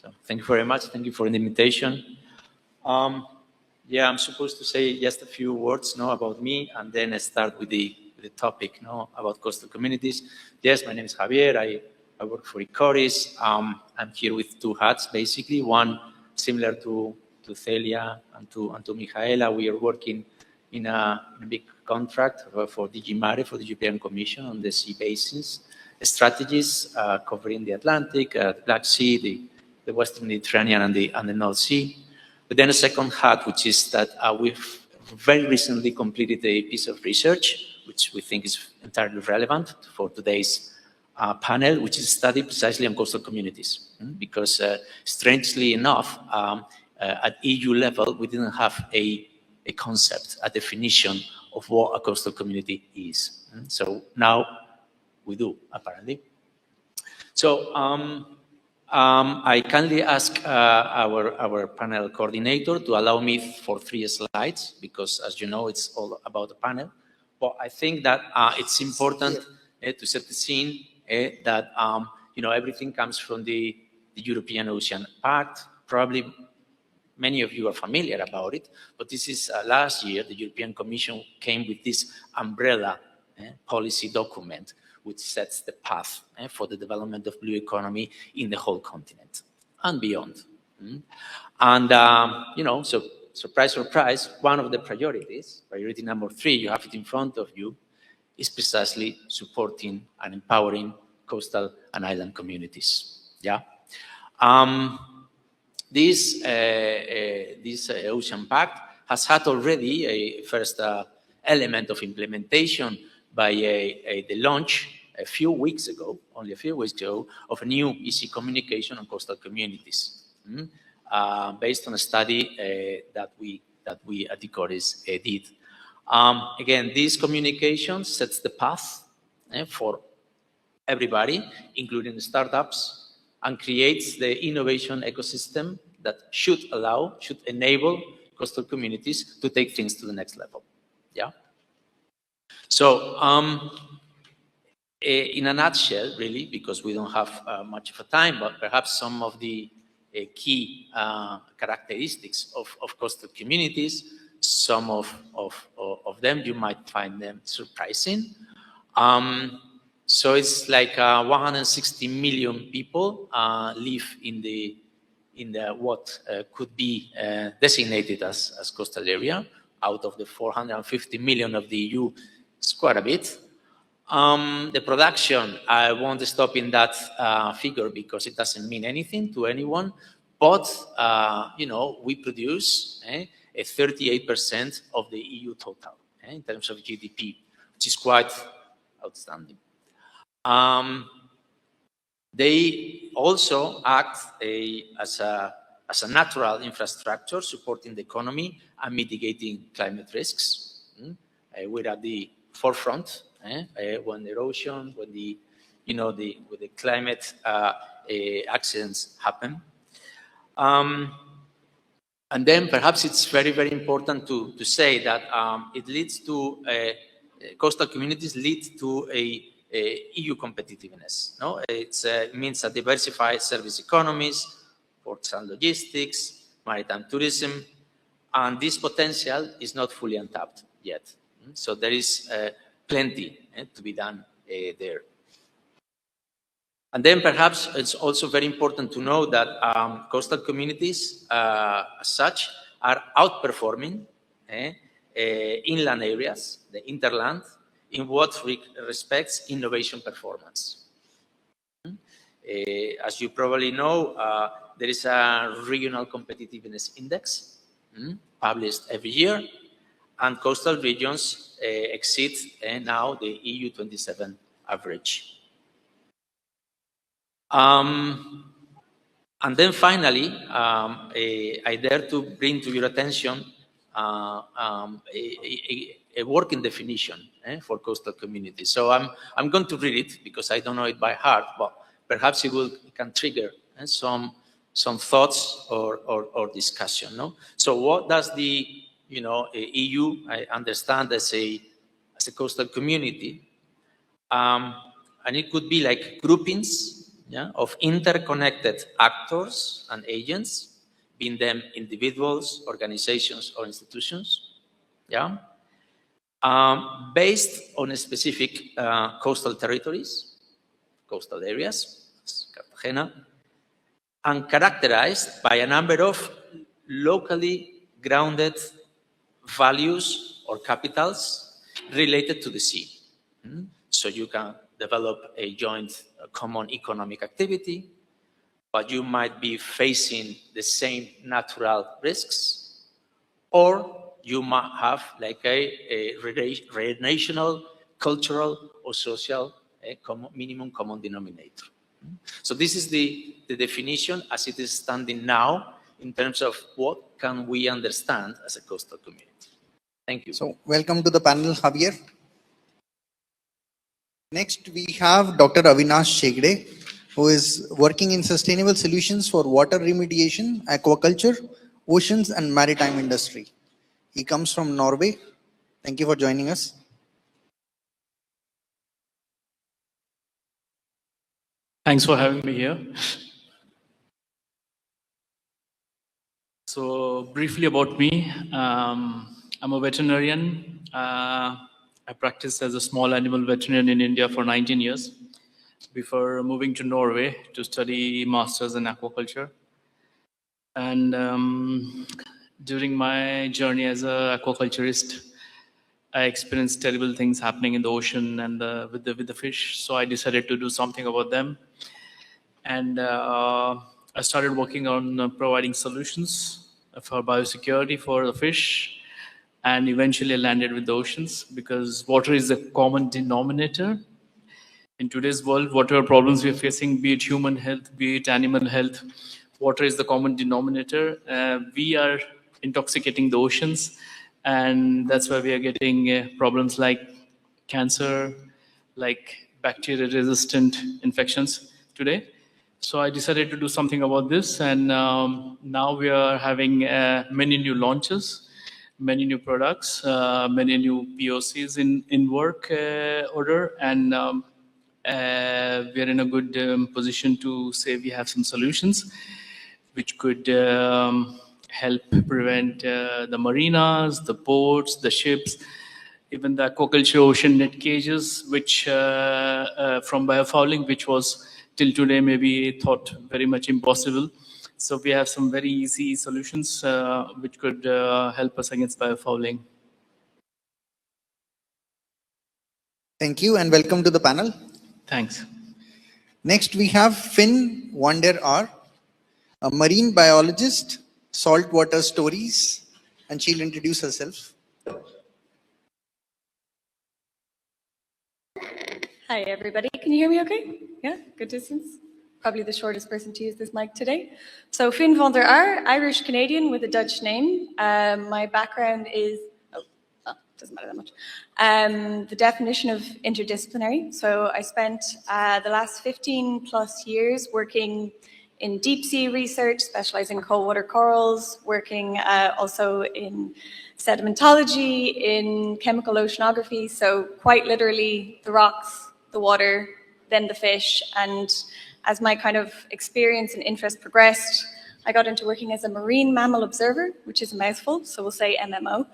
So thank you very much. Thank you for the invitation. Yeah, I'm supposed to say just a few words about me, and then I start with the topic about coastal communities. Yes, my name is Javier. I work for Ecorys. I'm here with two hats, basically. One similar to Celia and to Michaela. We are working in a big contract for DG Mare, for the European Commission, on the sea basins strategies covering the Atlantic, the Black Sea, the Western Mediterranean, and the North Sea. But then a second hat, which is that we've very recently completed a piece of research, which we think is entirely relevant for today's panel, which is a study precisely on coastal communities. Because strangely enough, at EU level, we didn't have a concept, a definition of what a coastal community is. So now we do, apparently. So I kindly ask our panel coordinator to allow me for 3 slides, because as you know, it's all about the panel. But I think that it's important to set the scene that everything comes from the European Ocean Pact. Probably many of you are familiar about it, but this is last year, the European Commission came with this umbrella policy document, which sets the path for the development of blue economy in the whole continent and beyond. And, so surprise, surprise, one of the priorities, priority number 3, you have it in front of you, is precisely supporting and empowering coastal and island communities. Yeah. This Ocean Pact has had already a first element of implementation by the launch a few weeks ago, only a few weeks ago, of a new EC communication on coastal communities, based on a study that we at Ecorys did. Again, this communication sets the path for everybody, including the startups, and creates the innovation ecosystem that should enable coastal communities to take things to the next level. Yeah. So, in a nutshell, really, because we don't have much of a time, but perhaps some of the key characteristics of coastal communities, some of them you might find them surprising. So it's like 160 million people live in the what could be designated as coastal area. Out of the 450 million of the EU, it's quite a bit. The production, I won't stop in that figure because it doesn't mean anything to anyone. But we produce 38% of the EU total in terms of GDP, which is quite outstanding. They also act as a natural infrastructure supporting the economy and mitigating climate risks. We're at the forefront when the erosion, when the climate accidents happen. And then perhaps it's very, very important to say that it leads to coastal communities lead to a EU competitiveness. No, it means a diversified service economies, ports and logistics, maritime tourism, and this potential is not fully untapped yet. So there is plenty to be done there. And then perhaps it's also very important to know that coastal communities, as such, are outperforming inland areas, the interland, in what respects innovation performance. As you probably know, there is a regional competitiveness index published every year, and coastal regions exceed now the EU 27 average. And then finally, I dare to bring to your attention a working definition for coastal communities. So I'm going to read it because I don't know it by heart, but perhaps it can trigger some thoughts or discussion. No? So what does the EU I understand as a coastal community? And it could be like groupings yeah, of interconnected actors and agents, being them individuals, organizations, or institutions, yeah, based on specific coastal territories, coastal areas, Cartagena, and characterized by a number of locally grounded values or capitals related to the sea. So you can develop a joint common economic activity, but you might be facing the same natural risks, or you might have like a relational, cultural, or social minimum common denominator. So this is the definition as it is standing now in terms of what can we understand as a coastal community. Thank you. So welcome to the panel, Javier. Next, we have Dr. Avinash Shedge, who is working in sustainable solutions for water remediation, aquaculture, oceans, and maritime industry. He comes from Norway. Thank you for joining us. Thanks for having me here. So briefly about me, I'm a veterinarian. I practiced as a small animal veterinarian in India for 19 years before moving to Norway to study masters in aquaculture. And during my journey as an aquaculturist, I experienced terrible things happening in the ocean and with the fish. So I decided to do something about them. And I started working on providing solutions for biosecurity for the fish, and eventually landed with the oceans, because water is a common denominator. In today's world, whatever problems we're facing, be it human health, be it animal health, water is the common denominator. We are intoxicating the oceans, and that's why we are getting problems like cancer, like bacteria-resistant infections today. So I decided to do something about this, and now we are having many new launches, many new products, many new POCs in work order, and we are in a good position to say we have some solutions which could help prevent the marinas, the ports, the ships, even the aquaculture ocean net cages, which from biofouling, which was till today maybe thought very much impossible. So we have some very easy solutions which could help us against biofouling. Thank you and welcome to the panel. Thanks. Next, we have Finn Wander R, a marine biologist, saltwater stories, and she'll introduce herself. Hi, everybody. Can you hear me okay? Yeah, good distance. Probably the shortest person to use this mic today. So Finn van der Aar, Irish-Canadian with a Dutch name. My background is, doesn't matter that much. The definition of interdisciplinary. So I spent the last 15 plus years working in deep sea research, specializing in cold water corals, working also in sedimentology, in chemical oceanography. So quite literally the rocks, the water, then the fish. And as my kind of experience and interest progressed, I got into working as a marine mammal observer, which is a mouthful, so we'll say MMO,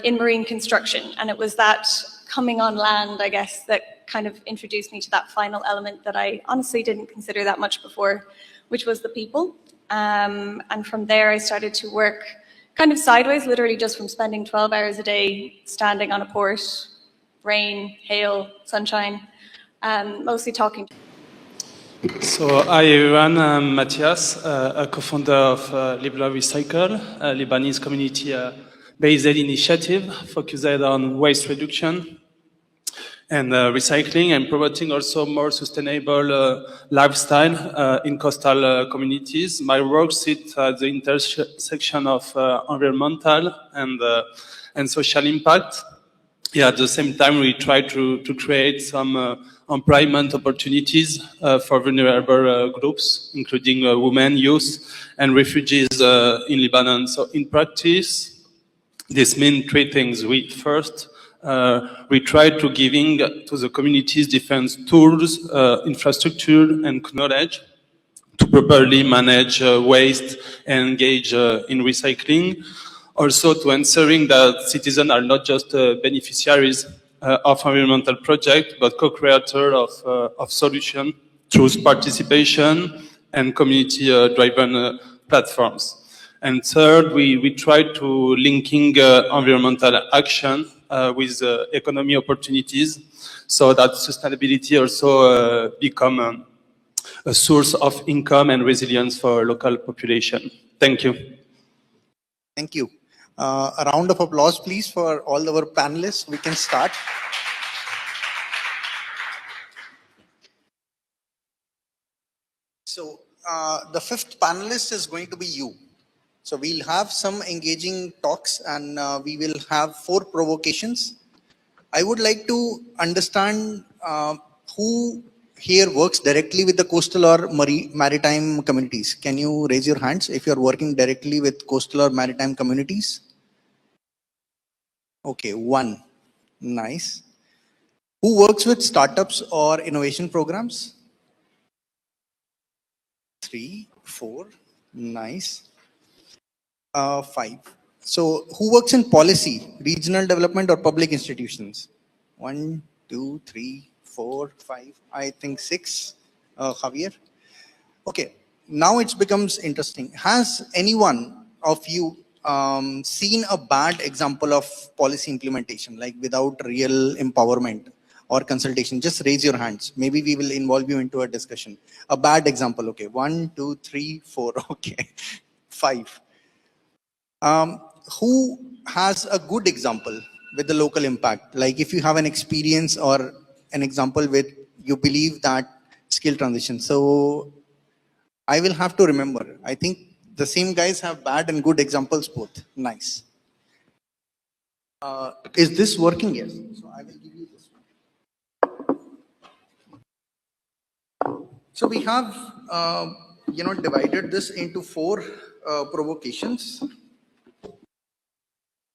in marine construction. And it was that coming on land, I guess, that kind of introduced me to that final element that I honestly didn't consider that much before, which was the people. And from there, I started to work kind of sideways, literally just from spending 12 hours a day standing on a port, rain, hail, sunshine, mostly talking. So hi everyone, I'm Mathias, a co-founder of Libra Recycle, a Lebanese community-based initiative focused on waste reduction and recycling, and promoting also more sustainable lifestyle in coastal communities. My work sits at the intersection of environmental and social impact. Yeah, at the same time, we try to create some employment opportunities for vulnerable groups, including women, youth, and refugees in Lebanon. So in practice, this means three things. We first we try to giving to the communities different tools, infrastructure, and knowledge to properly manage waste and engage in recycling. Also to ensuring that citizens are not just beneficiaries of environmental projects, but co-creators of solutions through participation and community-driven platforms. And third, we try to linking environmental action with economy opportunities so that sustainability also become a source of income and resilience for local population. Thank you. Thank you. A round of applause, please, for all our panelists. We can start. So the fifth panelist is going to be you. So we'll have some engaging talks and we will have 4 provocations. I would like to understand who here works directly with the coastal or maritime communities. Can you raise your hands if you're working directly with coastal or maritime communities? Okay, 1. Nice. Who works with startups or innovation programs? 3, 4. Nice. 5. So who works in policy, regional development or public institutions? 1, 2, 3, 4, 5, I think 6. Javier. Okay, now it becomes interesting. Has anyone of you seen a bad example of policy implementation, like without real empowerment or consultation? Just raise your hands. Maybe we will involve you into a discussion. A bad example. Okay, 1, 2, 3, 4. Okay, 5. Who has a good example with the local impact? Like if you have an experience or an example with you believe that skill transition. So I will have to remember. I think the same guys have bad and good examples both. Nice. Is this working? Yes. So I will give you this one. So we have, divided this into 4 provocations.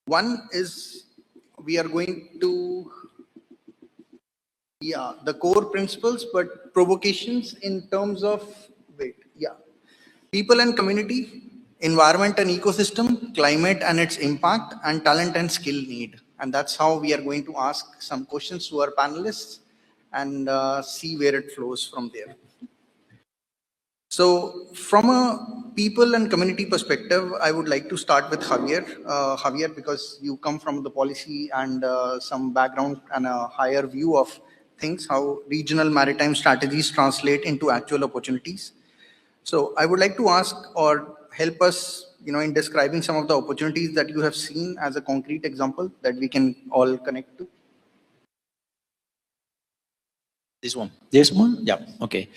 One is we are going to, the core principles, but provocations in terms of, people and community, environment and ecosystem, climate and its impact, and talent and skill need. And that's how we are going to ask some questions to our panelists and see where it flows from there. So from a people and community perspective, I would like to start with Javier. Javier, because you come from the policy and some background and a higher view of things, how regional maritime strategies translate into actual opportunities. So I would like to ask or help us, in describing some of the opportunities that you have seen as a concrete example that we can all connect to. This one? Yeah, okay.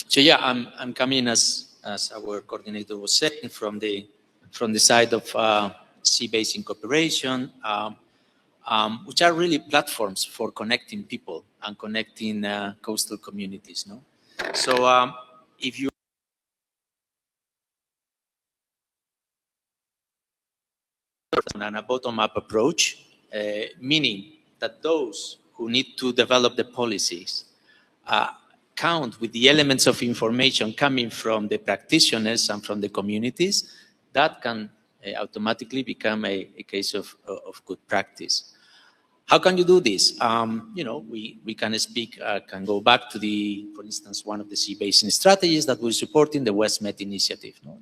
So yeah, I'm coming as our coordinator was saying from the side of Sea Basin Cooperation, which are really platforms for connecting people and connecting coastal communities. No, so if you and a bottom-up approach, meaning that those who need to develop the policies count with the elements of information coming from the practitioners and from the communities, that can automatically become a case of good practice. How can you do this? We can speak, can go back to for instance, one of the Sea Basin strategies that we're supporting, the WestMED initiative. No?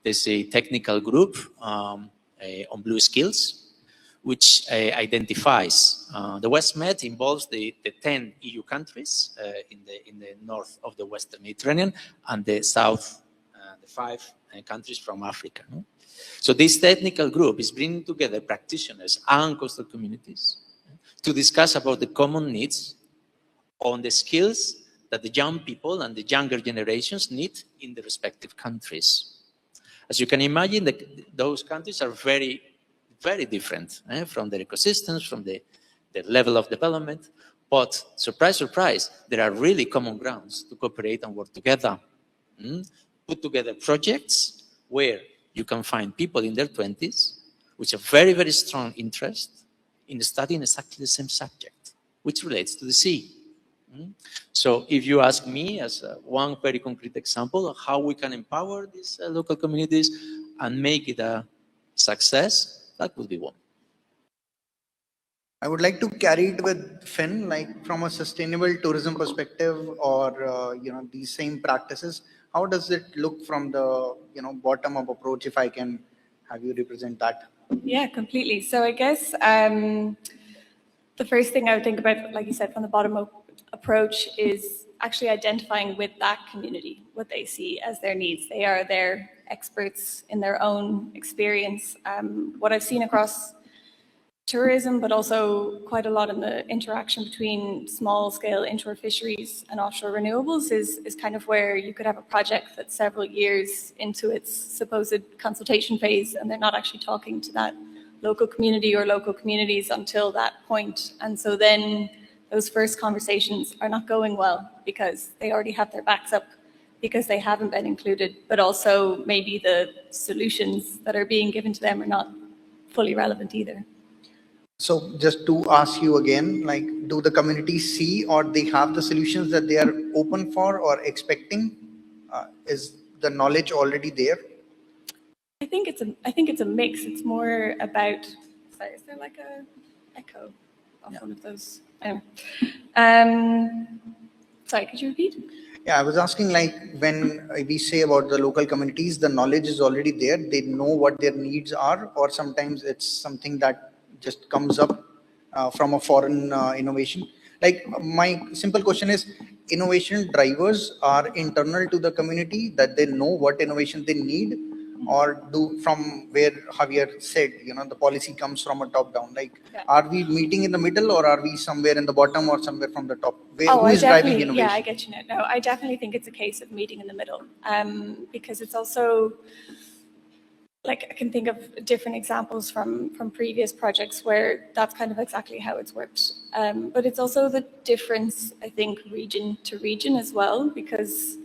There's a technical group on blue skills, which identifies the WestMED involves the 10 EU countries in the north of the Western Mediterranean and the south, the 5 countries from Africa. No? So this technical group is bringing together practitioners and coastal communities to discuss about the common needs on the skills that the young people and the younger generations need in the respective countries. As you can imagine, those countries are very, very different from their ecosystems, from their level of development. But surprise, surprise, there are really common grounds to cooperate and work together. Put together projects where you can find people in their 20s with a very, very strong interest in studying exactly the same subject, which relates to the sea. So if you ask me as one very concrete example of how we can empower these local communities and make it a success, that would be one. I would like to carry it with Finn, like from a sustainable tourism perspective, or these same practices. How does it look from the bottom up approach? If I can have you represent that. Yeah, completely. So I guess the first thing I would think about, like you said, from the bottom up approach is actually identifying with that community what they see as their needs. They are their experts in their own experience. What I've seen across tourism, but also quite a lot in the interaction between small-scale inshore fisheries and offshore renewables is kind of where you could have a project that's several years into its supposed consultation phase, and they're not actually talking to that local community or local communities until that point. And so then those first conversations are not going well because they already have their backs up, because they haven't been included, but also maybe the solutions that are being given to them are not fully relevant either. So just to ask you again, like, do the communities see or they have the solutions that they are open for or expecting? Is the knowledge already there? I think it's a mix. It's more about. Sorry, is there like a echo of one of those? Anyway. Sorry, could you repeat? Yeah, I was asking, like, when we say about the local communities, the knowledge is already there. They know what their needs are, or sometimes it's something that just comes up from a foreign innovation. Like, my simple question is, innovation drivers are internal to the community, that they know what innovation they need, or do from where Javier said, the policy comes from a top down? Like, are we meeting in the middle, or are we somewhere in the bottom or somewhere from the top? Who is driving innovation? Yeah, I get you now. No, I definitely think it's a case of meeting in the middle, because it's also, like, I can think of different examples from previous projects where that's kind of exactly how it's worked. But it's also the difference, I think, region to region as well, because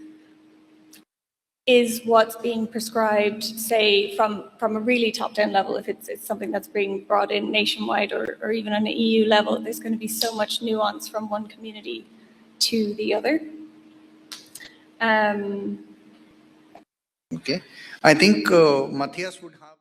is what's being prescribed, say, from a really top-down level, if it's something that's being brought in nationwide or even on an EU level, there's going to be so much nuance from one community to the other. Okay. I think Matthias would have